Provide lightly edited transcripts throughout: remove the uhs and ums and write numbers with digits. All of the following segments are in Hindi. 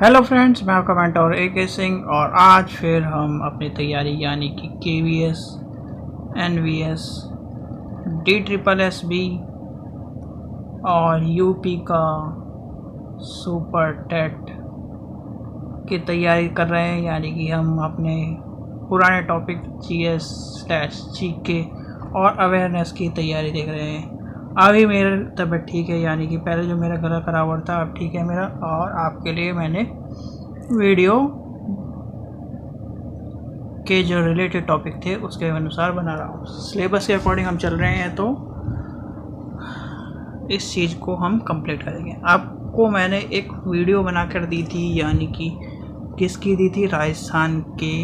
हेलो फ्रेंड्स, मैं आपका मेंटर AK सिंह और आज फिर हम अपनी तैयारी यानी कि KVS, NVS, DSSB और UP का सुपर टेट की तैयारी कर रहे हैं। यानी कि हम अपने पुराने टॉपिक GS/GK और अवेयरनेस की तैयारी देख रहे हैं। अभी मेरा तबीयत ठीक है, यानी कि पहले जो मेरा गला खराब हो रहा था अब ठीक है मेरा, और आपके लिए मैंने वीडियो के जो रिलेटेड टॉपिक थे उसके अनुसार बना रहा हूँ। सिलेबस के अकॉर्डिंग हम चल रहे हैं, तो इस चीज़ को हम कंप्लीट करेंगे। आपको मैंने एक वीडियो बना कर दी थी, यानी कि किसकी दी थी, राजस्थान के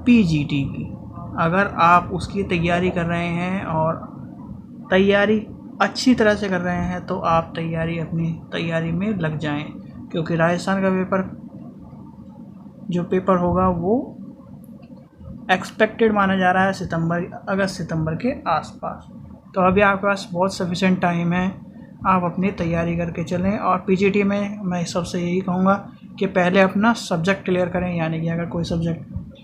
PGT की। अगर आप उसकी तैयारी कर रहे हैं और तैयारी अच्छी तरह से कर रहे हैं तो आप अपनी तैयारी में लग जाएं, क्योंकि राजस्थान का पेपर होगा वो एक्सपेक्टेड माना जा रहा है अगस्त सितंबर के आसपास। तो अभी आपके पास बहुत सफिशेंट टाइम है, आप अपनी तैयारी करके चलें। और PGT में मैं सबसे यही कहूँगा कि पहले अपना सब्जेक्ट क्लियर करें, यानी कि अगर कोई सब्जेक्ट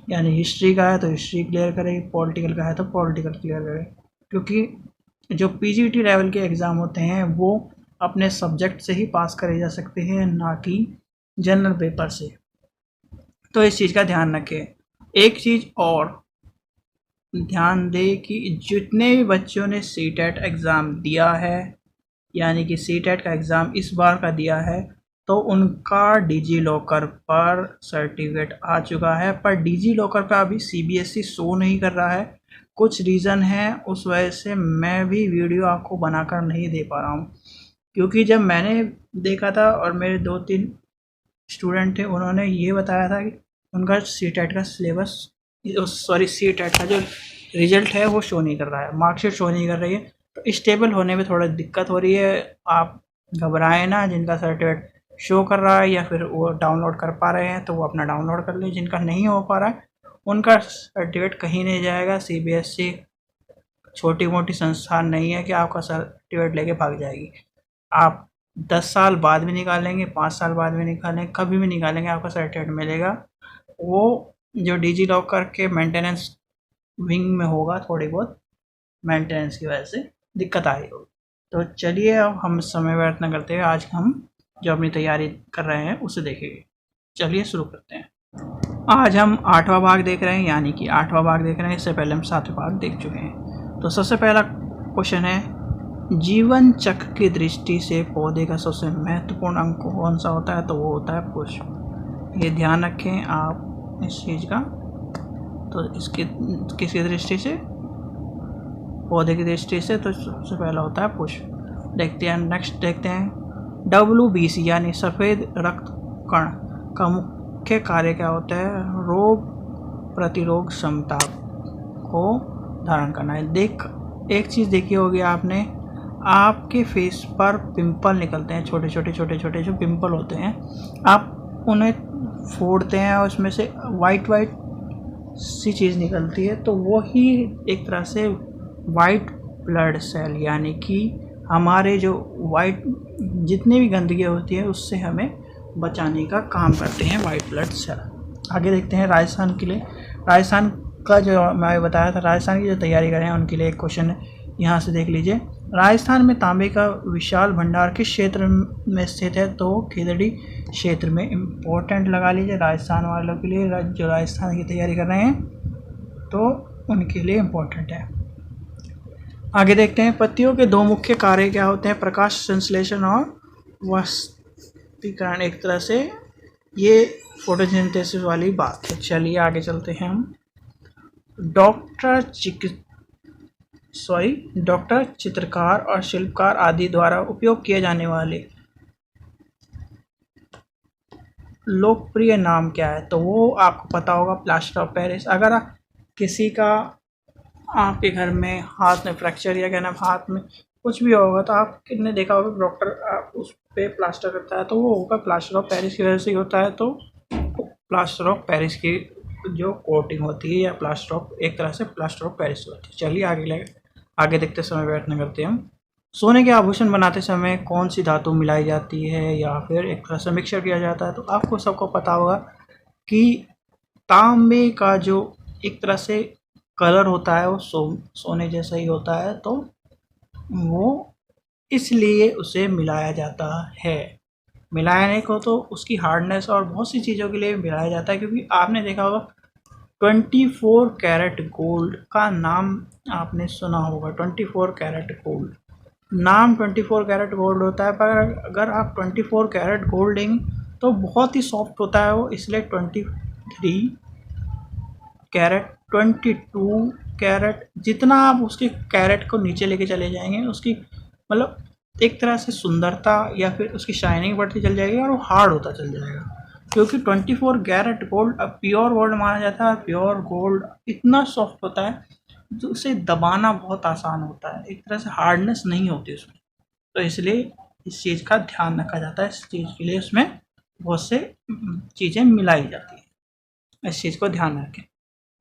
यानी हिस्ट्री का है तो हिस्ट्री क्लियर करें, पॉलिटिकल का है तो पॉलिटिकल क्लियर करें, क्योंकि जो PGT लेवल के एग्ज़ाम होते हैं वो अपने सब्जेक्ट से ही पास करे जा सकते हैं, ना कि जनरल पेपर से। तो इस चीज़ का ध्यान रखें। एक चीज़ और ध्यान दें कि जितने भी बच्चों ने CTET एग्ज़ाम दिया है, यानी कि CTET का एग्ज़ाम इस बार का दिया है, तो उनका डिजी लॉकर पर सर्टिफिकेट आ चुका है, पर डिजी लॉकर पर अभी CBSE शो नहीं कर रहा है। कुछ रीज़न है, उस वजह से मैं भी वीडियो आपको बनाकर नहीं दे पा रहा हूँ, क्योंकि जब मैंने देखा था और मेरे 2-3 स्टूडेंट थे, उन्होंने ये बताया था कि उनका CTET का CTET का जो रिज़ल्ट है वो शो नहीं कर रहा है, मार्कशीट शो नहीं कर रही है। तो स्टेबल होने में थोड़ा दिक्कत हो रही है। आप घबराएं ना, जिनका सर्टिफिकेट शो कर रहा है या फिर वो डाउनलोड कर पा रहे हैं तो वो अपना डाउनलोड कर लें। जिनका नहीं हो पा रहा है उनका सर्टिफिकेट कहीं नहीं जाएगा। CBSE छोटी मोटी संस्थान नहीं है कि आपका सर्टिफिकेट लेके भाग जाएगी। आप 10 साल बाद भी निकालेंगे, 5 साल बाद भी निकालेंगे, कभी भी निकालेंगे आपका सर्टिफिकेट मिलेगा। वो जो डिजी लॉकर के मेंटेनेंस विंग में होगा, थोड़ी बहुत मेंटेनेंस की वजह से दिक्कत आ रही होगी। तो चलिए अब हम समय व्यर्थ न करते हुए आज हम जो अपनी तैयारी कर रहे हैं उसे देखेंगे। चलिए शुरू करते हैं। आज हम 8वां भाग देख रहे हैं, यानी कि 8वां भाग देख रहे हैं। इससे पहले हम 7वें भाग देख चुके हैं। तो सबसे पहला क्वेश्चन है, जीवन चक्र की दृष्टि से पौधे का सबसे महत्वपूर्ण अंग कौन सा होता है, तो वो होता है पुष्प। ये ध्यान रखें आप इस चीज़ का। तो इसकी किसकी दृष्टि से, पौधे की दृष्टि से, तो सबसे पहला होता है पुष्प। देखते हैं, नेक्स्ट देखते हैं, WBC यानी सफ़ेद रक्त कण का मुख्य कार्य क्या होता है, रोग प्रतिरोध क्षमता को धारण करना है। एक चीज़ देखी होगी आपने, आपके फेस पर पिंपल निकलते हैं, छोटे छोटे जो पिंपल होते हैं, आप उन्हें फोड़ते हैं और उसमें से वाइट सी चीज़ निकलती है, तो वो ही एक तरह से वाइट ब्लड सेल, यानी कि हमारे जो वाइट जितनी भी गंदगी होती है उससे हमें बचाने का काम करते हैं वाइट ब्लड सेल। आगे देखते हैं राजस्थान के लिए। राजस्थान का जो मैं बताया था, राजस्थान की जो तैयारी कर रहे हैं उनके लिए एक क्वेश्चन है, यहाँ से देख लीजिए। राजस्थान में तांबे का विशाल भंडार किस क्षेत्र में स्थित है, तो खेतड़ी क्षेत्र में। इम्पोर्टेंट लगा लीजिए राजस्थान वालों के लिए, जो राजस्थान की तैयारी कर रहे हैं तो उनके लिए इम्पोर्टेंट है। आगे देखते हैं, पत्तियों के दो मुख्य कार्य क्या होते हैं, प्रकाश संश्लेषण और वस्तीकरण। एक तरह से ये फोटोसिंथेसिस वाली बात है। चलिए आगे चलते हैं हम। डॉक्टर, चित्रकार और शिल्पकार आदि द्वारा उपयोग किए जाने वाले लोकप्रिय नाम क्या है, तो वो आपको पता होगा, प्लास्टर ऑफ पेरिस। अगर किसी का आपके घर में हाथ में फ्रैक्चर या क्या नाम, हाथ में कुछ भी होगा, तो आप कितने देखा होगा डॉक्टर उस पे प्लास्टर करता है, तो वो होगा प्लास्टर ऑफ पेरिस की वजह से ही होता है। तो प्लास्टर ऑफ पेरिस की जो कोटिंग होती है या एक तरह से प्लास्टर ऑफ पेरिस होती है। चलिए आगे देखते समय व्यर्थ न करते हम। सोने के आभूषण बनाते समय कौन सी धातु मिलाई जाती है या फिर एक तरह से मिक्सचर किया जाता है? तो आपको सबको पता होगा कि तांबे का जो एक तरह से कलर होता है वो सोने जैसा ही होता है, तो वो इसलिए उसे मिलाया जाता है। मिलाने को तो उसकी हार्डनेस और बहुत सी चीज़ों के लिए मिलाया जाता है, क्योंकि आपने देखा होगा 24 कैरेट गोल्ड का नाम आपने सुना होगा। 24 कैरेट गोल्ड नाम 24 कैरेट गोल्ड होता है, पर अगर आप 24 कैरेट गोल्ड लेंगे तो बहुत ही सॉफ्ट होता है वो, इसलिए 23 कैरेट 22 कैरेट जितना आप उसके कैरेट को नीचे लेके चले जाएंगे उसकी मतलब एक तरह से सुंदरता या फिर उसकी शाइनिंग बढ़ती चल जाएगी और वो हार्ड होता चल जाएगा, क्योंकि 24 कैरेट गोल्ड अब प्योर गोल्ड माना जाता है। प्योर गोल्ड इतना सॉफ्ट होता है जो उसे दबाना बहुत आसान होता है, एक तरह से हार्डनेस नहीं होती उसमें, तो इसलिए इस चीज़ का ध्यान रखा जाता है। इस चीज़ के लिए उसमें बहुत से चीज़ें मिलाई जाती है, इस चीज़ को ध्यान रखें।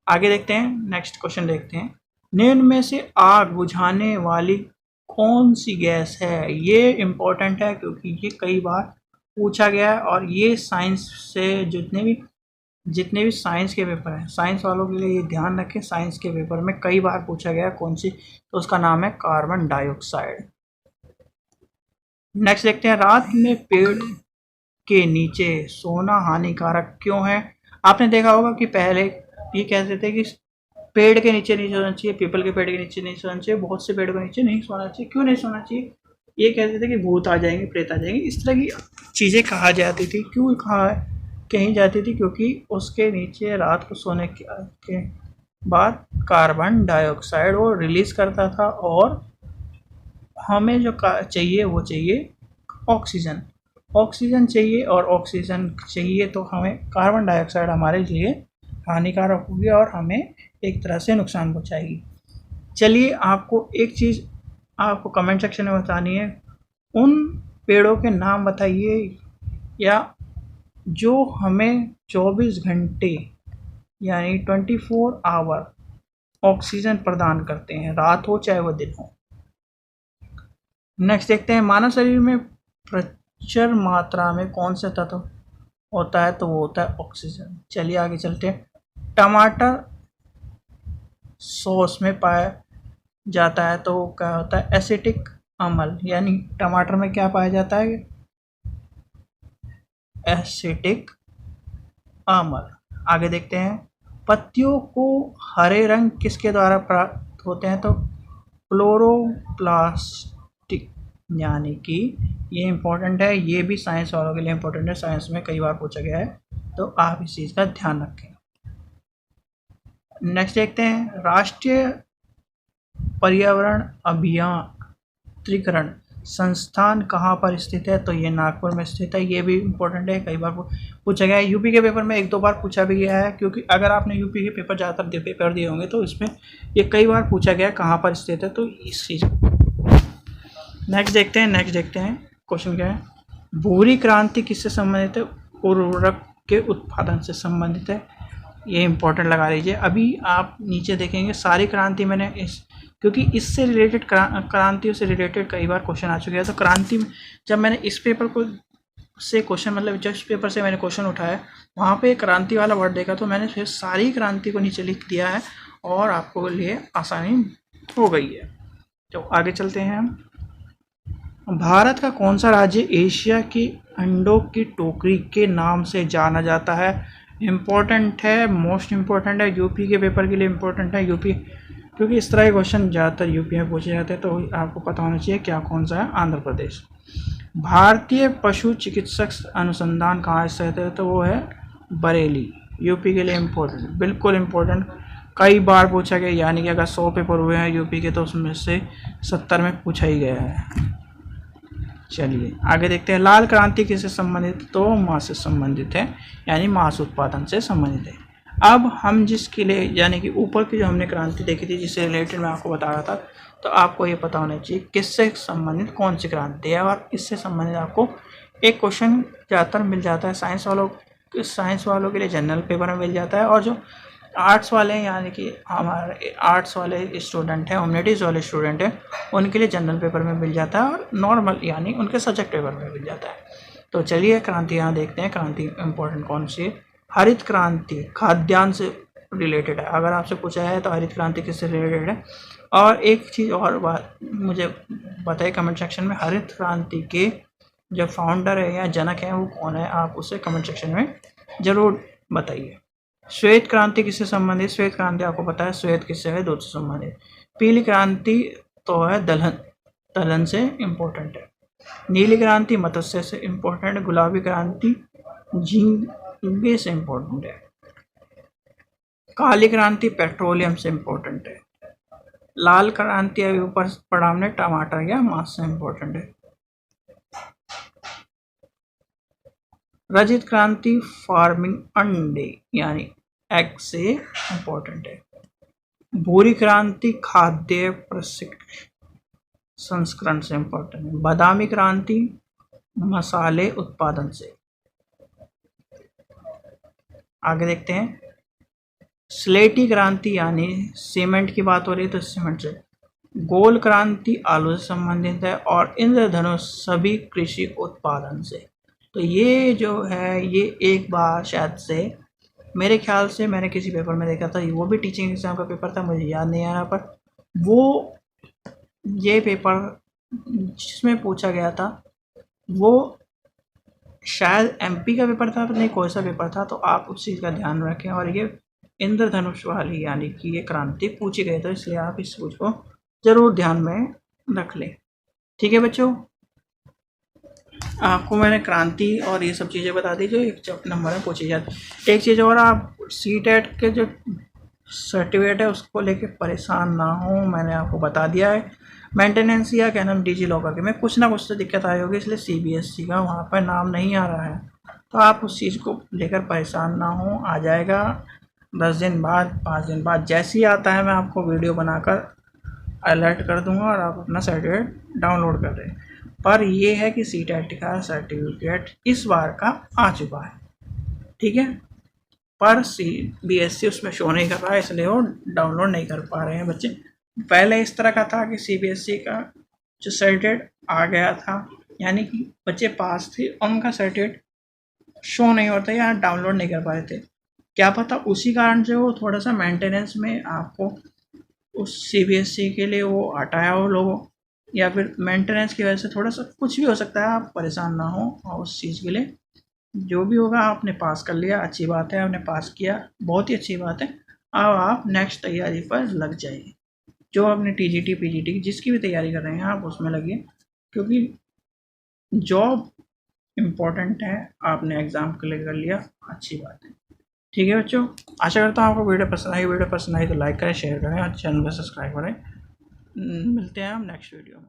आगे देखते हैं, नेक्स्ट क्वेश्चन देखते हैं। निम्न में से आग बुझाने वाली कौन सी गैस है? ये इम्पोर्टेंट है क्योंकि ये कई बार पूछा गया है और ये साइंस से जितने भी साइंस के पेपर हैं, साइंस वालों के लिए ये ध्यान रखें, साइंस के पेपर में कई बार पूछा गया है कौन सी, तो उसका नाम है कार्बन डाइऑक्साइड। नेक्स्ट देखते हैं, रात में पेड़ के नीचे सोना हानिकारक क्यों है? आपने देखा होगा कि पहले ये कहते थे कि पेड़ के नीचे नहीं सोना चाहिए, पीपल के पेड़ के नीचे नहीं सोना चाहिए, बहुत से पेड़ के नीचे नहीं सोना चाहिए। क्यों नहीं सोना चाहिए? ये कहते थे कि भूत आ जाएंगे, प्रेत आ जाएंगे, इस तरह की चीज़ें कहा जाती थी। क्यों कही जाती थी? क्योंकि उसके नीचे रात को सोने के बाद कार्बन डाइऑक्साइड वो रिलीज़ करता था और हमें जो चाहिए वो चाहिए ऑक्सीजन। ऑक्सीजन चाहिए और ऑक्सीजन चाहिए तो हमें कार्बन डाइऑक्साइड हमारे लिए हानिकारक होगी और हमें एक तरह से नुकसान पहुंचाएगी। चलिए आपको एक चीज़ आपको कमेंट सेक्शन में बतानी है, उन पेड़ों के नाम बताइए या जो हमें 24 घंटे यानी 24 आवर ऑक्सीजन प्रदान करते हैं, रात हो चाहे वो दिन हो। नेक्स्ट देखते हैं, मानव शरीर में प्रचुर मात्रा में कौन सा तत्व होता है? तो वो होता है ऑक्सीजन। चलिए आगे चलते हैं। टमाटर सॉस में पाया जाता है तो क्या होता है? एसिटिक अम्ल, यानी टमाटर में क्या पाया जाता है? एसिटिक अम्ल। आगे देखते हैं, पत्तियों को हरे रंग किसके द्वारा प्राप्त होते हैं? तो क्लोरोप्लास्ट, यानी कि ये इम्पोर्टेंट है, ये भी साइंस वालों के लिए इम्पोर्टेंट है, साइंस में कई बार पूछा गया है, तो आप इस चीज़ का ध्यान रखें। नेक्स्ट देखते हैं, राष्ट्रीय पर्यावरण अभियांत्रिकरण संस्थान कहाँ पर स्थित है? तो ये नागपुर में स्थित है, ये भी इम्पोर्टेंट है, कई बार पूछा गया है। यूपी के पेपर में 1-2 बार पूछा भी गया है, क्योंकि अगर आपने यूपी के पेपर ज़्यादातर पेपर दिए होंगे तो इसमें ये कई बार पूछा गया है कहाँ पर स्थित है, तो इस चीज़। नेक्स्ट देखते हैं क्वेश्चन क्या है, भूरी क्रांति किससे संबंधित है? उर्वरक के उत्पादन से संबंधित है, ये इम्पोर्टेंट लगा लीजिए। अभी आप नीचे देखेंगे सारी क्रांति मैंने क्योंकि इससे रिलेटेड क्रांतियों से रिलेटेड कई बार क्वेश्चन आ चुके हैं, तो क्रांति में जब मैंने इस पेपर को से क्वेश्चन मतलब जिस पेपर से मैंने क्वेश्चन उठाया वहाँ पे क्रांति वाला वर्ड देखा, तो मैंने फिर सारी क्रांति को नीचे लिख दिया है और आपको लिए आसानी हो गई है। तो आगे चलते हैं हम। भारत का कौन सा राज्य एशिया की अंडों की टोकरी के नाम से जाना जाता है? इम्पोर्टेंट है, मोस्ट इम्पोर्टेंट है, यूपी के पेपर के लिए इम्पोर्टेंट है। यूपी, क्योंकि इस तरह के क्वेश्चन ज़्यादातर यूपी में पूछे जाते हैं, तो आपको पता होना चाहिए क्या कौन सा है। आंध्र प्रदेश। भारतीय पशु चिकित्सक अनुसंधान कहाँ स्थित है? तो वो है बरेली, यूपी के लिए इम्पोर्टेंट, बिल्कुल इम्पोर्टेंट, कई बार पूछा गया, यानी कि अगर 100 पेपर हुए हैं यूपी के तो उसमें से 70 में पूछा ही गया है। चलिए आगे देखते हैं, लाल क्रांति किससे संबंधित? तो मांस से संबंधित है, यानी मांस उत्पादन से संबंधित है। अब हम जिसके लिए यानी कि ऊपर की जो हमने क्रांति देखी थी जिससे रिलेटेड मैं आपको बता रहा था, तो आपको ये पता होना चाहिए किससे संबंधित कौन सी क्रांति है, और इससे संबंधित आपको एक क्वेश्चन ज़्यादातर मिल जाता है। साइंस वालों के लिए जनरल पेपर में मिल जाता है, और जो आर्ट्स वाले हैं, यानी कि हमारे आर्ट्स वाले स्टूडेंट हैं, ह्यूमैनिटीज़ वाले स्टूडेंट हैं, उनके लिए जनरल पेपर में मिल जाता है और नॉर्मल यानी उनके सब्जेक्ट पेपर में मिल जाता है। तो चलिए क्रांति यहाँ देखते हैं, क्रांति इम्पोर्टेंट कौन सी है। हरित क्रांति खाद्यान्न से रिलेटेड है, अगर आपसे पूछा है तो हरित क्रांति किससे रिलेटेड है। और एक चीज़ और बात मुझे बताइए कमेंट सेक्शन में, हरित क्रांति के जो फाउंडर है या जनक है वो कौन है, आप उसे कमेंट सेक्शन में ज़रूर बताइए। श्वेत क्रांति किससे संबंधित, श्वेत क्रांति आपको पता है श्वेत किससे है, दूध से संबंधित। पीली क्रांति तो है दलहन से इम्पोर्टेंट है। नीली क्रांति मत्स्य से इम्पोर्टेंट है। गुलाबी क्रांति झींगे से इम्पोर्टेंट है। काली क्रांति पेट्रोलियम से इम्पोर्टेंट है। लाल क्रांति अभी ऊपर पढ़ा हमने टमाटर या मांस से इम्पोर्टेंट है। रजत क्रांति फार्मिंग अंडे यानी एग से इम्पोर्टेंट है। भूरी क्रांति खाद्य संस्करण से इम्पोर्टेंट है। बादामी क्रांति मसाले उत्पादन से। आगे देखते हैं, स्लेटी क्रांति यानी सीमेंट की बात हो रही है तो सीमेंट से। गोल क्रांति आलू से संबंधित है और इंद्रधनुष सभी कृषि उत्पादन से। तो ये जो है ये एक बार शायद से मेरे ख्याल से मैंने किसी पेपर में देखा था, वो भी टीचिंग एग्जाम का पेपर था, मुझे याद नहीं आ रहा, पर वो ये पेपर जिसमें पूछा गया था वो शायद एमपी का पेपर था, नहीं कौन सा पेपर था। तो आप उस चीज़ का ध्यान रखें और ये इंद्रधनुष वाली यानी कि ये क्रांति पूछी गई, तो इसलिए आप इस चीज़ को ज़रूर ध्यान में रख लें। ठीक है बच्चों, आपको मैंने क्रांति और ये सब चीज़ें बता दी जो एक नंबर में पूछी जाती। एक चीज़ और, आप सीटेट के जो सर्टिफिकेट है उसको लेके परेशान ना हो, मैंने आपको बता दिया है। मेंटेनेंस या क्या नाम डिजी लॉकर के में कुछ ना कुछ तो दिक्कत आई होगी, इसलिए सीबीएसई का वहाँ पर नाम नहीं आ रहा है, तो आप उस चीज़ को लेकर परेशान ना हो। आ जाएगा 10 दिन बाद 5 दिन बाद, जैसे ही आता है मैं आपको वीडियो बनाकर अलर्ट कर दूंगा और आप अपना सर्टिफिकेट डाउनलोड कर दें। पर ये है कि सीटेट का सर्टिफिकेट इस बार का आ चुका है, ठीक है, पर सीबीएसई उसमें शो नहीं कर रहा है, इसलिए वो डाउनलोड नहीं कर पा रहे हैं बच्चे। पहले इस तरह का था कि सीबीएसई का जो सर्टिफिकेट आ गया था यानी कि बच्चे पास थे, उनका सर्टिफिकेट शो नहीं होता या डाउनलोड नहीं कर पा रहे थे। क्या पता उसी कारण से वो थोड़ा सा मेंटेनेंस में आपको उस सीबीएसई के लिए वो हटाया हो लोगों, या फिर मेंटेनेंस की वजह से थोड़ा सा कुछ भी हो सकता है। आप परेशान ना हो और उस चीज़ के लिए जो भी होगा आपने पास कर लिया, अच्छी बात है, आपने पास किया, बहुत ही अच्छी बात है। अब आप नेक्स्ट तैयारी पर लग जाइए, जो अपने टीजीटी पीजीटी जिसकी भी तैयारी कर रहे हैं आप उसमें लगिए, क्योंकि जॉब इम्पोर्टेंट है। आपने एग्ज़ाम क्लियर कर लिया, अच्छी बात है। ठीक है बच्चों, आशा करता हूँ आपको वीडियो पसंद आई तो लाइक करें, शेयर करें और चैनल को सब्सक्राइब करें। मिलते हैं हम नेक्स्ट वीडियो में।